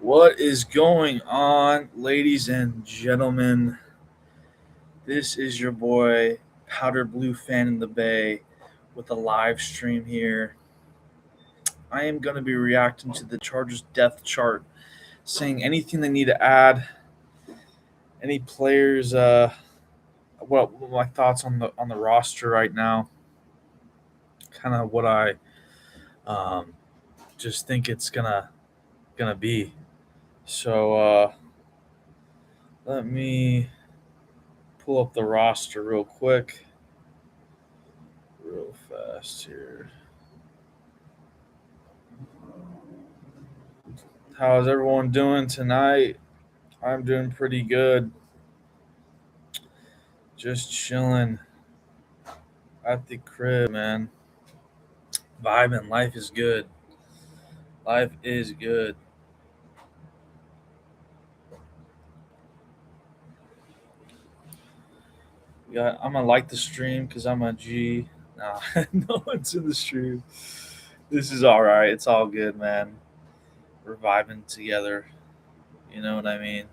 What is going on, ladies and gentlemen? This is your boy, Powder Blue Fan in the Bay, with a live stream here. I am going to be reacting to the Chargers depth chart, saying anything they need to add, any players, what my thoughts on the roster right now, kind of what I um, just think it's gonna be. So let me pull up the roster real quick, real fast here. How's everyone doing tonight? I'm doing pretty good. Just chilling at the crib, man. Vibing. Life is good. Life is good. Yeah, I'm gonna like the stream because I'm a G. Nah, no one's in the stream. This is all right. It's all good, man. We're vibing together. You know what I mean?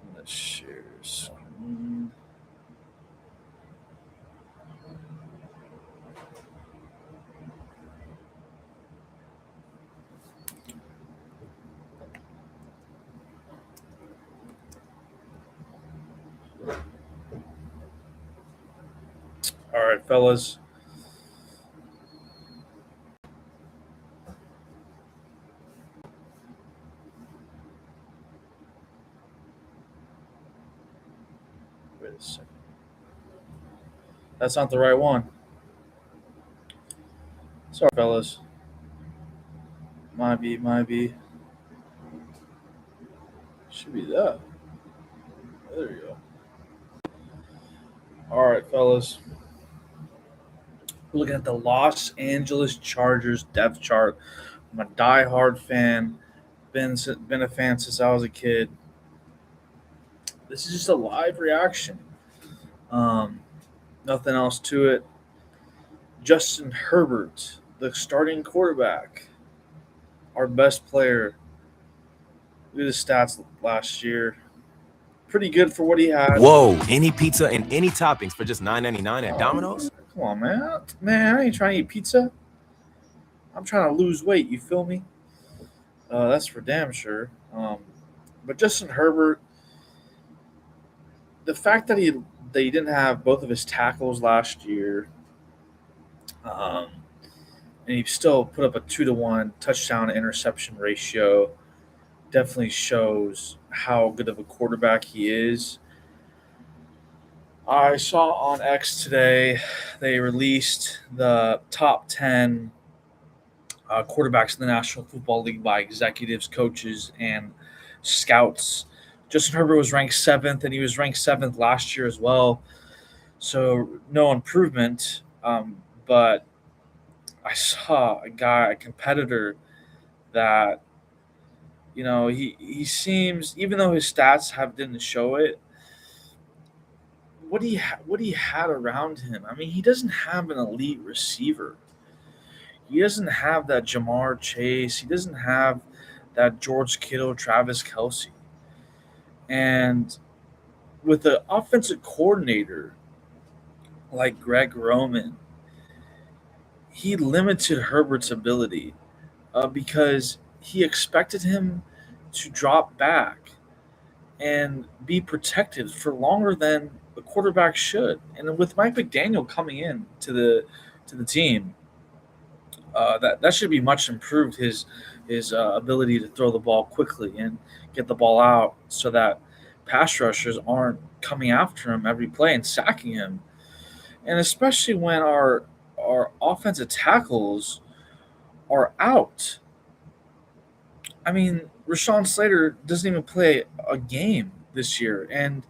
I'm gonna share screen. All right, fellas. Wait a second. That's not the right one. Sorry, fellas. Might be. Should be that. There you go. All right, fellas. We're looking at the Los Angeles Chargers depth chart. I'm a diehard fan. Been a fan since I was a kid. This is just a live reaction. Um, Nothing else to it. Justin Herbert, the starting quarterback, our best player. Look at his stats last year. Pretty good for what he had. Whoa, any pizza and any toppings for just $9.99 at Domino's? Come on, man. Man, I ain't trying to eat pizza. I'm trying to lose weight. You feel me? That's for damn sure. But Justin Herbert, the fact that he didn't have both of his tackles last year, um, and he still put up a 2-to-1 touchdown to interception ratio, definitely shows how good of a quarterback he is. I saw on X today they released the top 10 quarterbacks in the National Football League by executives, coaches, and scouts. Justin Herbert was ranked seventh, and he was ranked seventh last year as well. So no improvement. But I saw a competitor that he seems, even though his stats have didn't show it, what he had around him. I mean, he doesn't have an elite receiver. He doesn't have that Jamar Chase. He doesn't have that George Kittle, Travis Kelsey. And with the offensive coordinator like Greg Roman, he limited Herbert's ability because he expected him to drop back and be protected for longer than a quarterback should. And with Mike McDaniel coming in to the team, that should be much improved. His ability to throw the ball quickly and get the ball out so that pass rushers aren't coming after him every play and sacking him. And especially when our offensive tackles are out. I mean, Rashawn Slater doesn't even play a game this year, and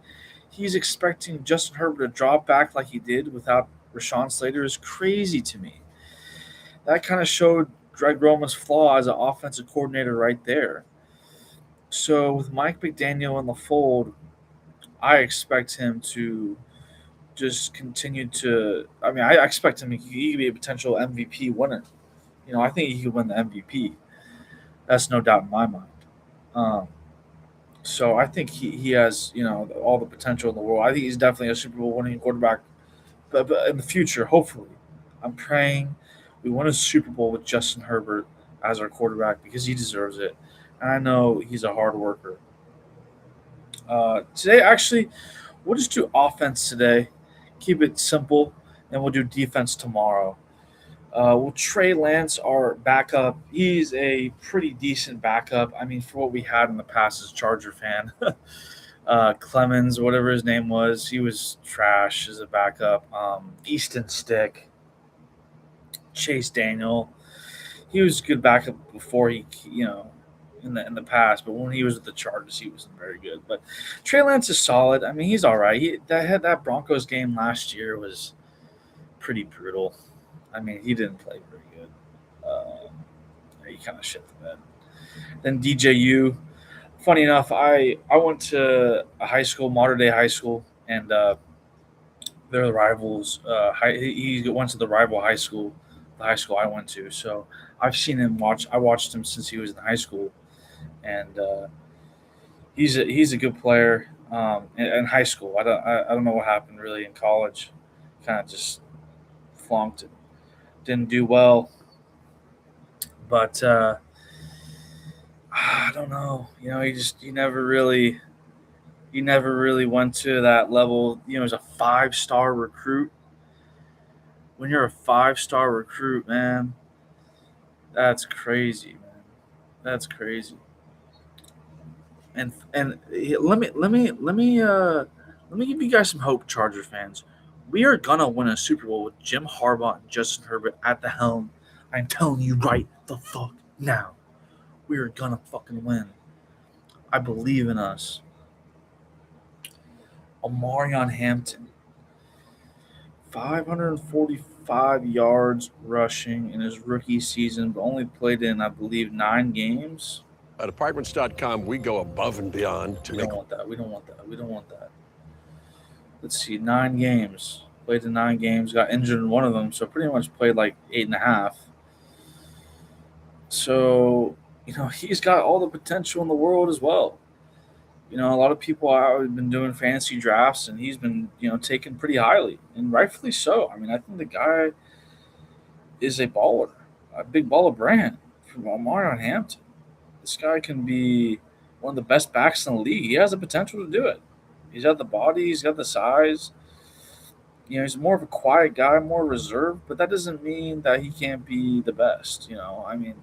he's expecting Justin Herbert to drop back like he did without Rashawn Slater is crazy to me. That kind of showed Greg Roman's flaw as an offensive coordinator right there. So with Mike McDaniel in the fold, I expect him to just continue to. I mean, I expect him. He could be a potential MVP winner. I think he could win the MVP. That's no doubt in my mind. Um, so I think he has all the potential in the world. I think he's definitely a Super Bowl winning quarterback. But in the future, hopefully, I'm praying we win a Super Bowl with Justin Herbert as our quarterback because he deserves it. And I know he's a hard worker. Today, actually, we'll just do offense today. Keep it simple, and we'll do defense tomorrow. Well, Trey Lance, our backup, he's a pretty decent backup. I mean, for what we had in the past as a Charger fan, Clemens, whatever his name was, he was trash as a backup. Easton Stick, Chase Daniel, he was a good backup before in the past, but when he was with the Chargers, he wasn't very good. But Trey Lance is solid. I mean, he's all right. That Broncos game last year was pretty brutal. I mean, he didn't play very good. He kind of shit the bed. Then DJU. Funny enough, I went to a high school, modern day high school, and they're the rivals. He went to the rival high school, the high school I went to. So I've seen him watch. I watched him since he was in high school, and he's a good player in high school. I don't know what happened really in college. Kind of just flunked it. Didn't do well, but I don't know. He never really went to that level. As a 5-star recruit. When you're a 5-star recruit, man, that's crazy, man. That's crazy. And let me give you guys some hope, Charger fans. We are gonna win a Super Bowl with Jim Harbaugh and Justin Herbert at the helm. I'm telling you right the fuck now. We are gonna fucking win. I believe in us. Omarion Hampton, 545 yards rushing in his rookie season, but only played in, I believe, 9 games. At Apartments.com, we go above and beyond to We make. don't want that. We don't want that. We don't want that. Let's see, 9 games. Played in 9 games. Got injured in one of them, so pretty much played like 8.5. So he's got all the potential in the world as well. A lot of people have been doing fantasy drafts, and he's been taken pretty highly, and rightfully so. I mean, I think the guy is a baller, a big baller brand from Omarion Hampton. This guy can be one of the best backs in the league. He has the potential to do it. He's got the body, he's got the size. He's more of a quiet guy, more reserved, but that doesn't mean that he can't be the best. I mean,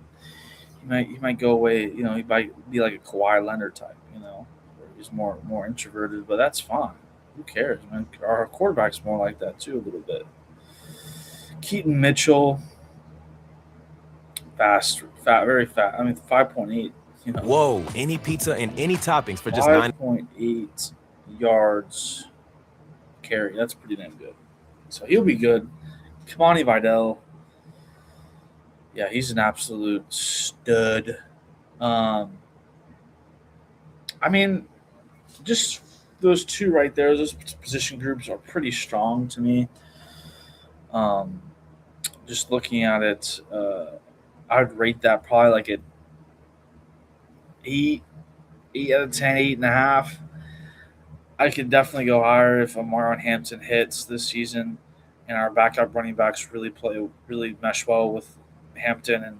he might go away. He might be like a Kawhi Leonard type. Where he's more introverted, but that's fine. Who cares, man? Our quarterback's more like that too, a little bit. Keaton Mitchell, fat, very fat. I mean, 5.8. Whoa, any pizza and any toppings for just 5.8 yards carry. That's pretty damn good. So he'll be good. Kamani Vidal. Yeah, he's an absolute stud. I mean, just those two right there, those position groups are pretty strong to me. Um, just looking at it, I would rate that probably like an 8 out of 10, 8.5. I could definitely go higher if Omarion Hampton hits this season, and our backup running backs really mesh well with Hampton, and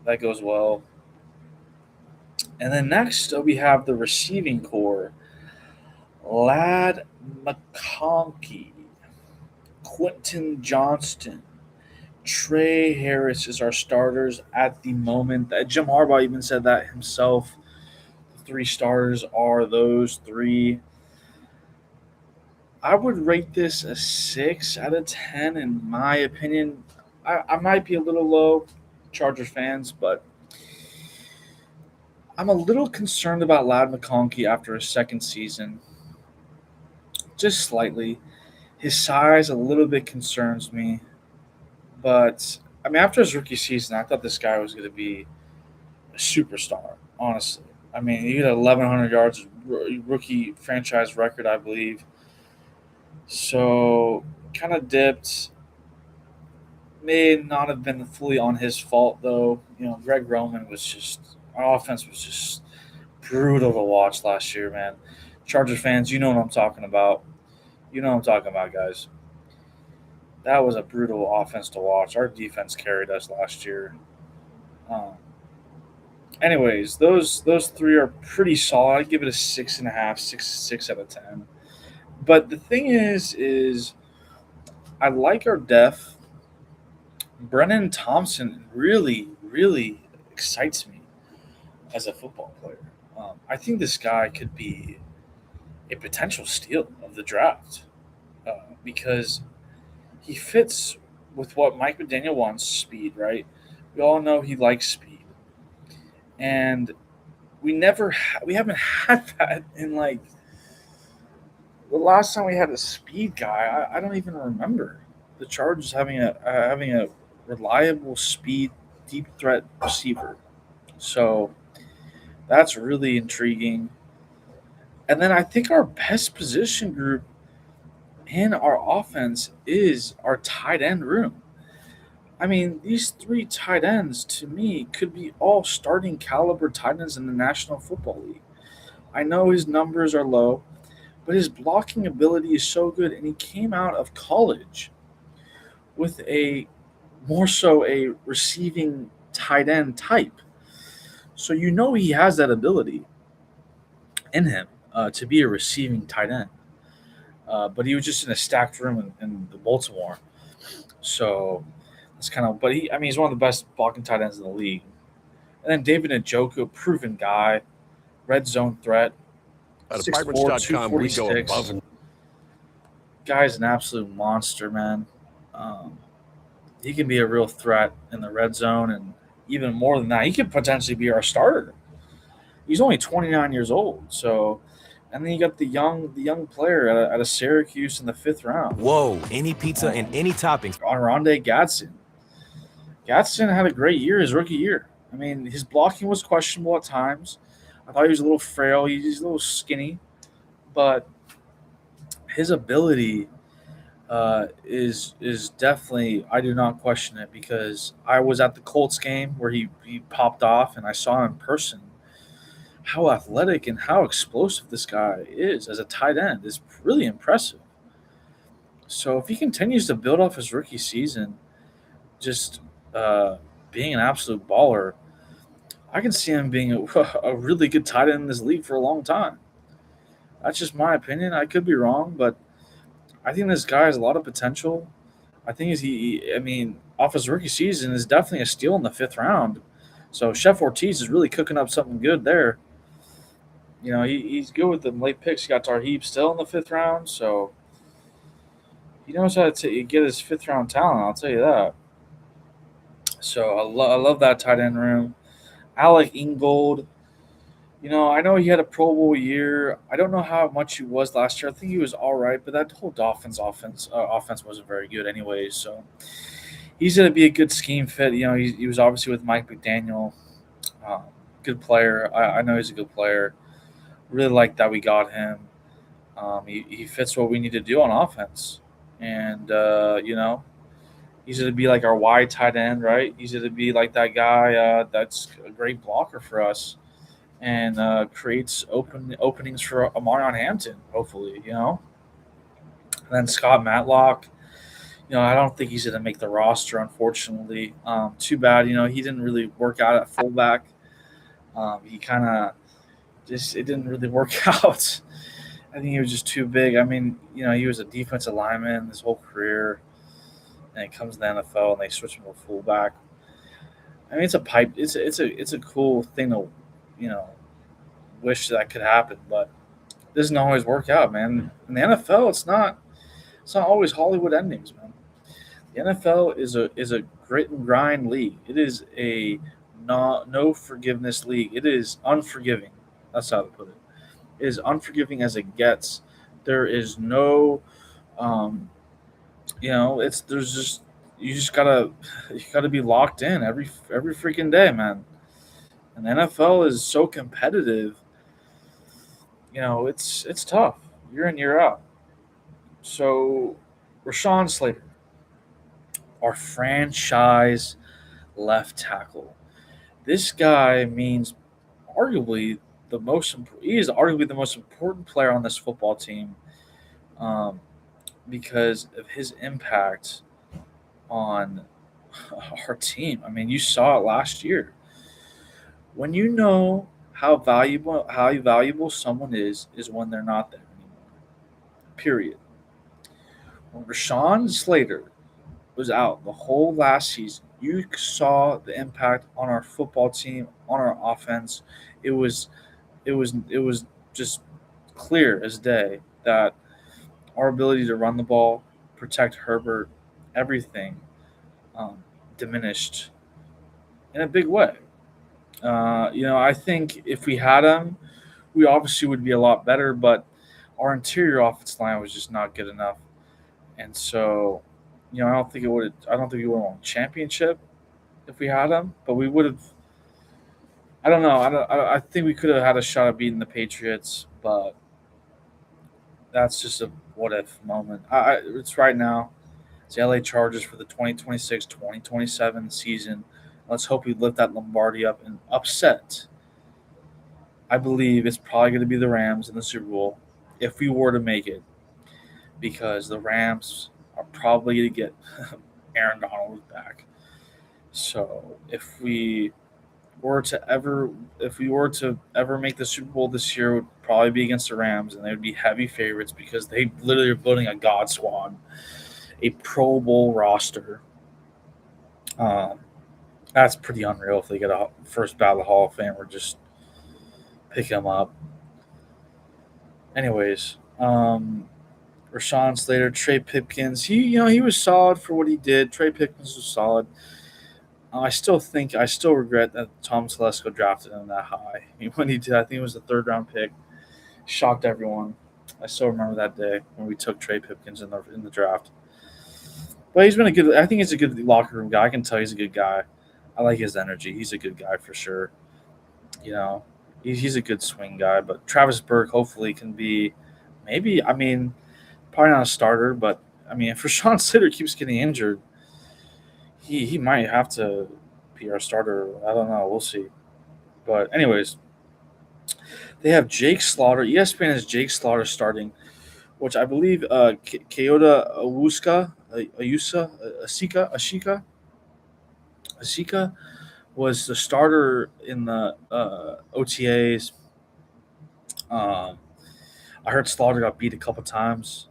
that goes well. And then next we have the receiving core: Lad McConkey, Quentin Johnston, Trey Harris is our starters at the moment. Jim Harbaugh even said that himself. The 3 starters are those 3. I would rate this a 6 out of 10 in my opinion. I might be a little low, Charger fans, but I'm a little concerned about Lad McConkey after a second season. Just slightly. His size a little bit concerns me. But, I mean, after his rookie season, I thought this guy was going to be a superstar, honestly. I mean, he had 1,100 yards, rookie franchise record, I believe. So kind of dipped. May not have been fully on his fault though. Greg Roman was just our offense was just brutal to watch last year, man. Charger fans, you know what I'm talking about. You know what I'm talking about, guys. That was a brutal offense to watch. Our defense carried us last year. Um, anyways, those three are pretty solid. I'd give it a 6.5, 6 out of 10. But the thing is I like our depth. Brennan Thompson really excites me as a football player. I think this guy could be a potential steal of the draft because he fits with what Mike McDaniel wants: speed. Right? We all know he likes speed, and we haven't had that in like the last time we had a speed guy. I don't even remember the Chargers having a reliable speed deep threat receiver. So that's really intriguing. And then I think our best position group in our offense is our tight end room. I mean, these three tight ends to me could be all starting caliber tight ends in the National Football League. I know his numbers are low, but his blocking ability is so good, and he came out of college with a more so a receiving tight end type. So he has that ability in him to be a receiving tight end. But he was just in a stacked room in the Baltimore. So it's kind of, but he's one of the best blocking tight ends in the league. And then David Njoku, proven guy, red zone threat, At 6'4", apartments.com, we go 246. above and Guy's an absolute monster, man. Um, he can be a real threat in the red zone, and even more than that, he could potentially be our starter. He's only 29 years old, so. And then you got the young player out of Syracuse in the 5th round. Whoa, any pizza and any toppings. Rondé Gadsden. Gadsden had a great year his rookie year. I mean, his blocking was questionable at times. I thought he was a little frail. He's a little skinny, but his ability is definitely, I do not question it, because I was at the Colts game where he popped off, and I saw him in person. How athletic and how explosive this guy is as a tight end is really impressive. So if he continues to build off his rookie season, just uh, being an absolute baller, I can see him being a really good tight end in this league for a long time. That's just my opinion. I could be wrong, but I think this guy has a lot of potential. I think I mean, off his rookie season is definitely a steal in the 5th round. So Chef Ortiz is really cooking up something good there. He's good with the late picks. He got Tarheeb still in the 5th round, so he knows how to get his 5th round talent. I'll tell you that. So I love that tight end room. Alec Ingold. I know he had a Pro Bowl year. I don't know how much he was last year. I think he was all right, but that whole Dolphins offense wasn't very good anyways. So he's going to be a good scheme fit. He was obviously with Mike McDaniel. Good player. I know he's a good player. Really like that we got him. He fits what we need to do on offense. And, he's going to be like our wide tight end, right? He's going to be like that guy that's a great blocker for us and creates openings for Amarion Hampton, hopefully, And then Scott Matlock, I don't think he's going to make the roster, unfortunately. Too bad, he didn't really work out at fullback. He kind of it didn't really work out. I think he was just too big. I mean, he was a defensive lineman his whole career, and he comes to the NFL and they switch him to fullback. I mean, it's a pipe. It's a cool thing to, wish that could happen, but it doesn't always work out, man. In the NFL, it's not always Hollywood endings, man. The NFL is a grit and grind league. It is a no forgiveness league. It is unforgiving. That's how to put it. It is unforgiving as it gets. There is no, there's just you gotta be locked in every freaking day, man. And the NFL is so competitive. It's tough year in year out. So, Rashawn Slater, our franchise left tackle. This guy means arguably he is arguably the most important player on this football team, um, because of his impact on our team. I mean, you saw it last year. When you know how valuable someone is when they're not there anymore. Period. When Rashawn Slater was out the whole last season, you saw the impact on our football team, on our offense. It was just clear as day that our ability to run the ball, protect Herbert, everything um, diminished in a big way. I think if we had him, we obviously would be a lot better, but our interior offensive line was just not good enough. And so, I don't think it would. I don't think we would have won a championship if we had him, but we would have. I don't know. I think we could have had a shot at beating the Patriots, but that's just a what if moment. It's right now. It's the LA Chargers for the 2026-2027 season. Let's hope we lift that Lombardi up and upset. I believe it's probably going to be the Rams in the Super Bowl if we were to make it, because the Rams are probably going to get Aaron Donald back. So if we were to ever make the Super Bowl this year, it would probably be against the Rams, and they would be heavy favorites because they literally are building a God squad, a Pro Bowl roster. Um, that's pretty unreal if they get a first ballot Hall of Fame or just pick him up. Anyways, Rashawn Slater, Trey Pipkins. He was solid for what he did. Trey Pipkins was solid. I still regret that Tom Telesco drafted him that high. When he did, I think it was the third round pick. Shocked everyone. I still remember that day when we took Trey Pipkins in the draft. But he's been a good. I think he's a good locker room guy. I can tell he's a good guy. I like his energy. He's a good guy for sure. You know, he's a good swing guy. But Travis Burke hopefully can be, maybe. I mean, probably not a starter, but I mean, if Rashawn Slater keeps getting injured, he might have to be our starter. I don't know. We'll see. But anyways, they have Jake Slaughter. ESPN has Jake Slaughter starting, which I believe Kyoto Asika was the starter in the OTAs. Um, I heard Slaughter got beat a couple times,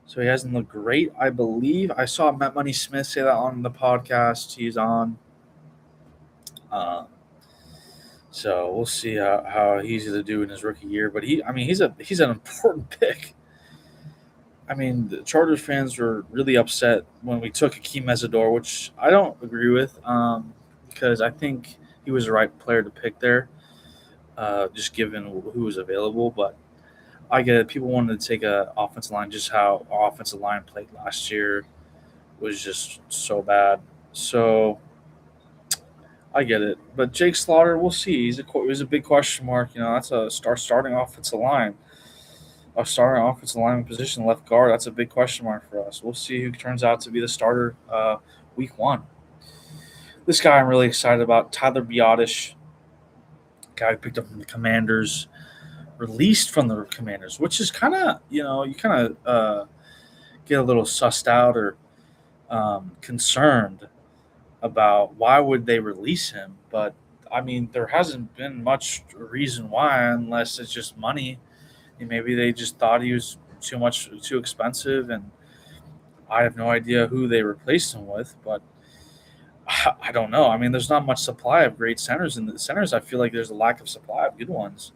so he hasn't looked great. I believe I saw Matt Money Smith say that on the podcast he's on. Um, so we'll see how he's going to do in his rookie year. But he's an important pick. I mean, the Chargers fans were really upset when we took Akeem Mesidor, which I don't agree with, because I think he was the right player to pick there, just given who was available. But I get it. People wanted to take a offensive line, just how our offensive line played last year was just so bad. So I get it. But Jake Slaughter, we'll see. He's a big question mark. That's a starting offensive line. Our starting offensive lineman position, left guard, that's a big question mark for us. We'll see who turns out to be the starter week one. This guy I'm really excited about, Tyler Biotish, guy picked up from the Commanders, released from the Commanders, which is kind of, you kind of get a little sussed out or concerned about why would they release him. But, I mean, there hasn't been much reason why unless it's just money. Maybe they just thought he was too expensive, and I have no idea who they replaced him with. But I don't know. I mean, there's not much supply of great centers in the centers. I feel like there's a lack of supply of good ones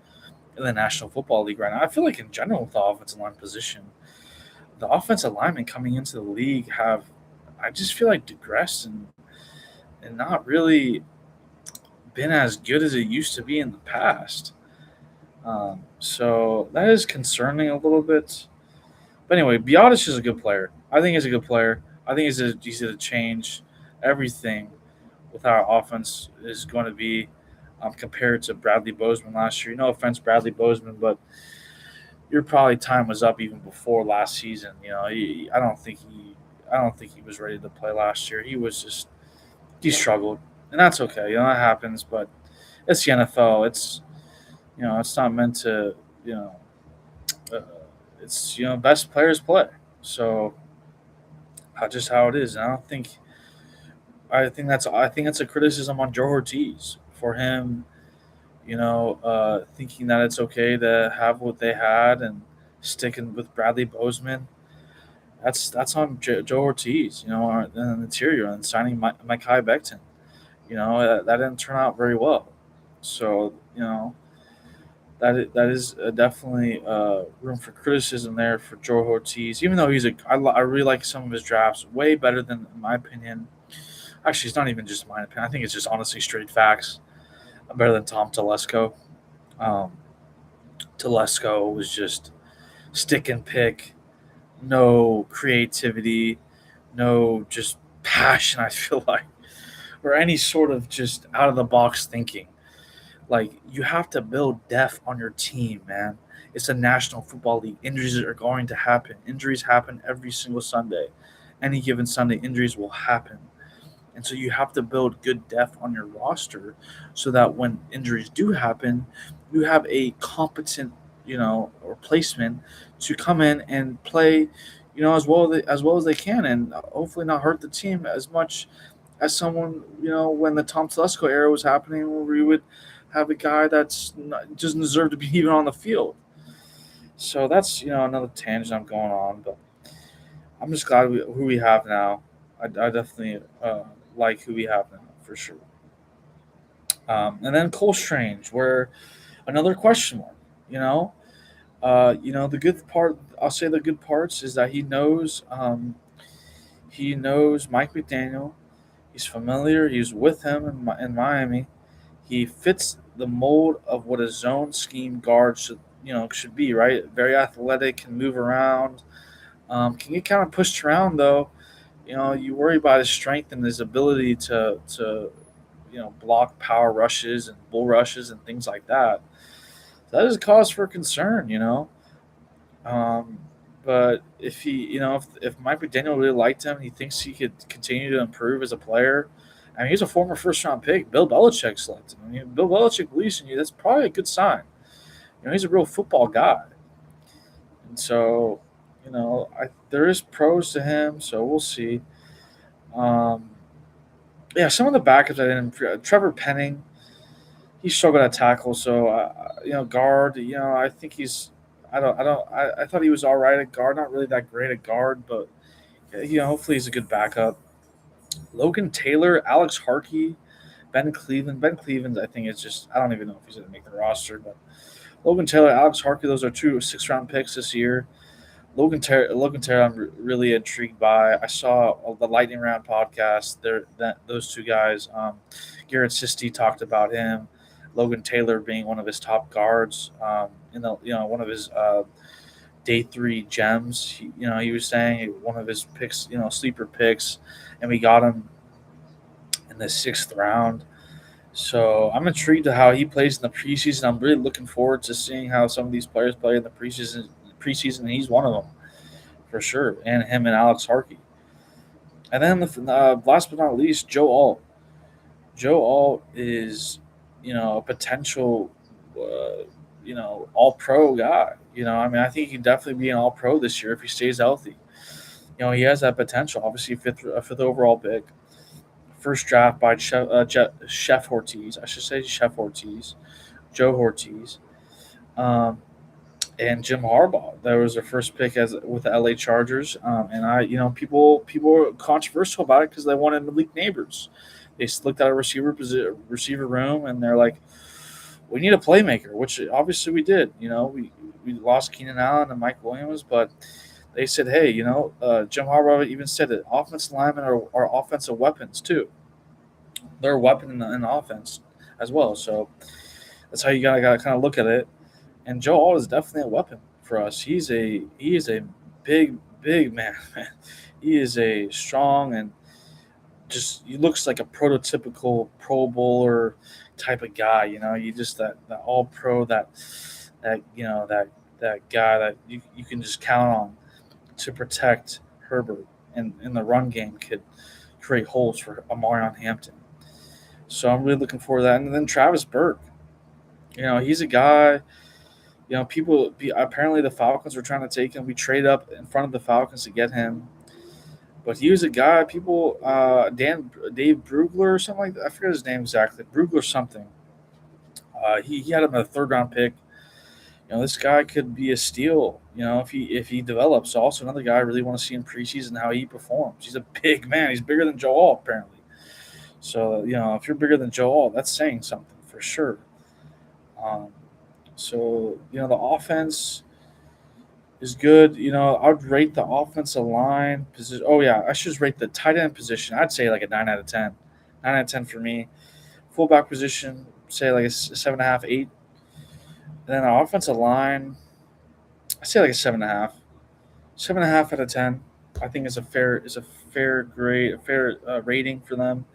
in the National Football League right now. I feel like in general with the offensive line position, the offensive linemen coming into the league I just feel like digressed and not really been as good as it used to be in the past. So that is concerning a little bit. But anyway, Biotish is a good player. I think he's a good player. I think he's easy to change everything with how our offense is going to be compared to Bradley Bozeman last year. No offense, Bradley Bozeman, but your probably time was up even before last season. I don't think he was ready to play last year. He struggled, and that's okay. That happens. But it's the NFL. It's not meant to. You know, uh, it's best players play. So that's just how it is. And I think that's a criticism on Joe Ortiz for him. Thinking that it's okay to have what they had and sticking with Bradley Bozeman. That's on Joe Ortiz. On the interior and signing Mekhi Becton. That didn't turn out very well. So that is definitely room for criticism there for Joe Ortiz. Even though I really like some of his drafts, way better than in my opinion. Actually, it's not even just my opinion. I think it's just honestly straight facts. Better than Tom Telesco. Um, Telesco was just stick and pick, no creativity, no just passion. I feel like, or any sort of just out of the box thinking. Like you have to build depth on your team, man. It's a National Football League. Injuries are going to happen. Injuries happen every single Sunday. Any given Sunday, injuries will happen. And so you have to build good depth on your roster so that when injuries do happen, you have a competent, replacement to come in and play, as well as they can, and hopefully not hurt the team as much as someone, when the Tom Telesco era was happening, where we would have a guy doesn't deserve to be even on the field. So that's another tangent I'm going on, but I'm just glad who we have now. I definitely like who we have now for sure. And then Cole Strange, where another question mark. You know, the good part. I'll say the good parts is that he knows Mike McDaniel. He's familiar. He's with him in Miami. He fits the mold of what a zone scheme guard should be. Right, very athletic, can move around. Can get kind of pushed around though. You worry about his strength and his ability to block power rushes and bull rushes and things like that. That is a cause for concern. Um, but if if Mike McDaniel really liked him, he thinks he could continue to improve as a player. I mean, he's a former first round pick. Bill Belichick selected him. Bill Belichick believes in you. That's probably a good sign. He's a real football guy, and so there is pros to him. So we'll see. Um, yeah, some of the backups I didn't. Trevor Penning, he struggled at tackle. So guard. I think he's. I thought he was all right at guard. Not really that great at guard, but hopefully he's a good backup. Logan Taylor, Alex Harkey, Ben Cleveland. Ben Cleveland, I think it's just. I don't even know if he's going to make the roster, but Logan Taylor, Alex Harkey, those are two 6th-round picks this year. Logan Taylor, I'm really intrigued by. I saw the Lightning Round podcast. Those two guys, Garrett Sisti talked about him. Logan Taylor being one of his top guards, one of his day 3 gems. He was saying one of his picks, sleeper picks, and we got him in the 6th round. So I'm intrigued to how he plays in the preseason. I'm really looking forward to seeing how some of these players play in the preseason. And he's one of them for sure. And him and Alex Harkey. And then last but not least, Joe Alt. Joe Alt is, a potential, all pro guy. I think he can definitely be an all pro this year if he stays healthy. He has that potential. Obviously, fifth overall pick. First draft by Chef Ortiz. I should say Chef Ortiz, Joe Ortiz, and Jim Harbaugh. That was their first pick with the LA Chargers. And people were controversial about it because they wanted Malik Neighbors. They looked at a receiver room and they're like, we need a playmaker, which obviously we did. We lost Keenan Allen and Mike Williams, but they said, hey, Jim Harbaugh even said it. Offensive linemen are offensive weapons too. They're a weapon in the offense as well. So that's how you gotta kind of look at it. And Joe Alt is definitely a weapon for us. He is a big man. He is a strong and he looks like a prototypical Pro Bowler type of guy. You just that all pro that that guy that you can just count on to protect Herbert and in the run game could create holes for Amarion Hampton. So I'm really looking forward to that. And then Travis Burke, he's a guy. Apparently the Falcons were trying to take him. We traded up in front of the Falcons to get him, but he was a guy. Dave Brugler or something like that. I forget his name exactly. Brugler something. He had him in a third round pick. This guy could be a steal. If he develops. Also, another guy I really want to see in preseason how he performs. He's a big man. He's bigger than Joe Alt apparently. So if you're bigger than Joe Alt, that's saying something for sure. Um, the offense is good. I'd rate the offensive line position. Oh yeah, I should just rate the tight end position. I'd say like a 9 out of 10. 9 out of 10 for me. Fullback position, say like a 7.5, 8. And then the offensive line, I say like a 7.5. 7.5 out of 10. I think is a fair grade, a fair rating for them.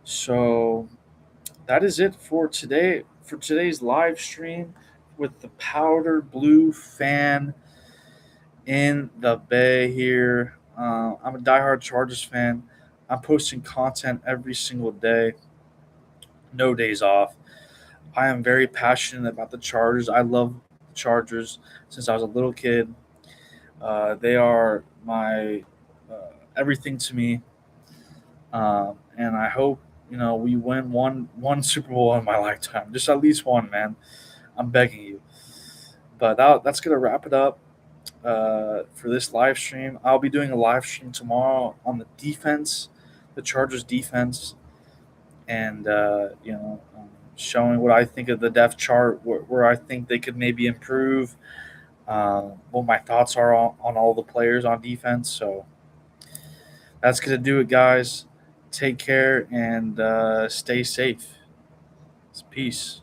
So that is it for today. For today's live stream with the powder blue fan in the Bay here. I'm a diehard Chargers fan. I'm posting content every single day, no days off. I am very passionate about the Chargers. I love the Chargers since I was a little kid. They are my everything to me, and I hope we win one Super Bowl in my lifetime, just at least one, man. I'm begging you. But that's gonna wrap it up for this live stream. I'll be doing a live stream tomorrow on the defense, the Chargers defense, and showing what I think of the depth chart, where I think they could maybe improve, what my thoughts are on all the players on defense. So that's gonna do it, guys. Take care and stay safe. Peace.